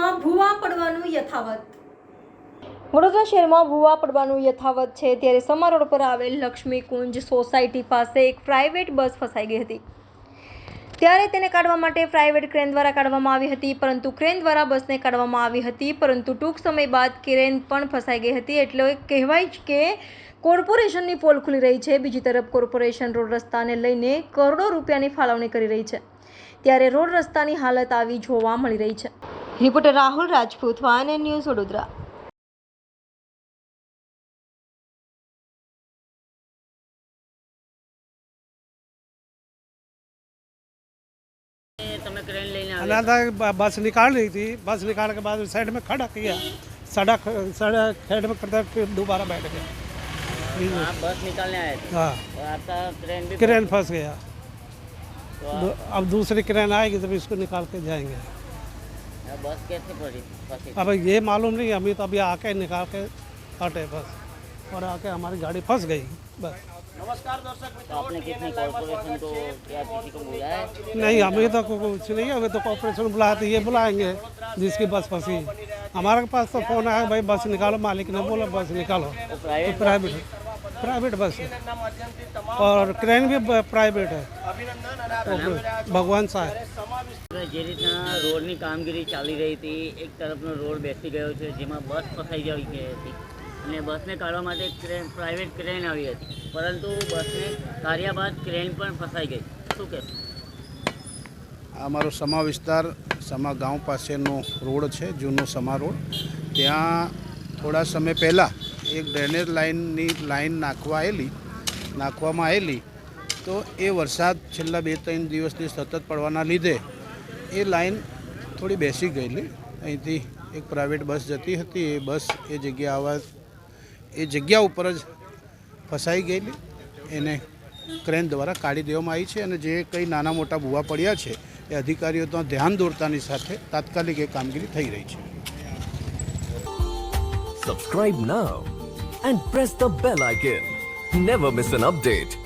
શહેરમાં ભૂવા પડવાનું યથાવત। વડોદરા શહેરમાં ભૂવા પડવાનું યથાવત છે ત્યારે સમા રોડ પર આવેલ લક્ષ્મી કુંજ સોસાયટી પાસે એક પ્રાઇવેટ બસ ફસાઈ ગઈ હતી ત્યારે તેને કાઢવા માટે પ્રાઇવેટ ક્રેન દ્વારા કાઢવામાં આવી હતી, પરંતુ ક્રેન દ્વારા બસને કાઢવામાં આવી હતી, પરંતુ ટૂંક સમય બાદ ક્રેન પણ ફસાઈ ગઈ હતી। એટલે કહેવાય છે કે કોર્પોરેશનની પોલ ખુલી રહી છે। બીજી તરફ કોર્પોરેશન રોડ રસ્તાને લઈને કરોડો રૂપિયાની ફાળવણી કરી રહી છે ત્યારે રોડ રસ્તાની હાલત આવી જોવા મળી રહી છે। Reporter Rahul Rajput, van news, Vadodara. बस निकाल रही थी, बस निकाल के बाद साइड में खड़ा किया, सड़क खेड में करता फिर दोबारा बैठ गया। आप बस निकालने आए थे? हाँ, तो आपका क्रेन फंस गया। तो अब दूसरी क्रेन आएगी तब इसको निकाल के जाएंगे। बस कैसे फंसी? अब ये मालूम नहीं, अभी तो अभी आके निकाल के हटे बस, और आके हमारी गाड़ी फंस गई बस। नमस्कार दर्शक मित्रों, तो आपने कितनी कॉर्पोरेशन को या किसी को बुलाया है? नहीं, अभी तो कुछ नहीं, अभी तो कॉर्पोरेशन बुलाया तो ये बुलाएंगे जिसकी बस फंसी। हमारे पास तो फोन आया भाई बस निकालो, मालिक ने बोला बस निकालो। तो प्राइवेट बस है और क्रेन भी प्राइवेट है, भगवान साहब। જે રીતના રોડની કામગીરી ચાલી રહી હતી, એક તરફનો રોડ બેસી ગયો છે જેમાં બસ ફસાઈ ગઈ હતી અને બસને કાઢવા માટે પ્રાઇવેટ ક્રેન આવી હતી, પરંતુ બસને કાઢ્યા બાદ ક્રેન પણ ફસાઈ ગઈ। શું કહેશો? અમારો સમા વિસ્તાર સમા ગાંવ પાસેનો રોડ છે, જૂનો સમા રોડ। ત્યાં થોડા સમય પહેલાં એક ડ્રેનેજ લાઈન નાખવામાં આવેલી, તો એ વરસાદ છેલ્લા 2-3 દિવસથી સતત પડવાના લીધે એ લાઈન થોડી બેસી ગયેલી। અહીંથી એક પ્રાઇવેટ બસ જતી હતી, એ બસ એ જગ્યા ઉપર જ ફસાઈ ગયેલી। એને ક્રેન દ્વારા કાઢી દેવામાં આવી છે અને જે કંઈ નાના મોટા ભૂવા પડ્યા છે એ અધિકારીઓ તો ધ્યાન દોરતાની સાથે તાત્કાલિક એ કામગીરી થઈ રહી છે। Subscribe now and press the bell icon. Never miss an update.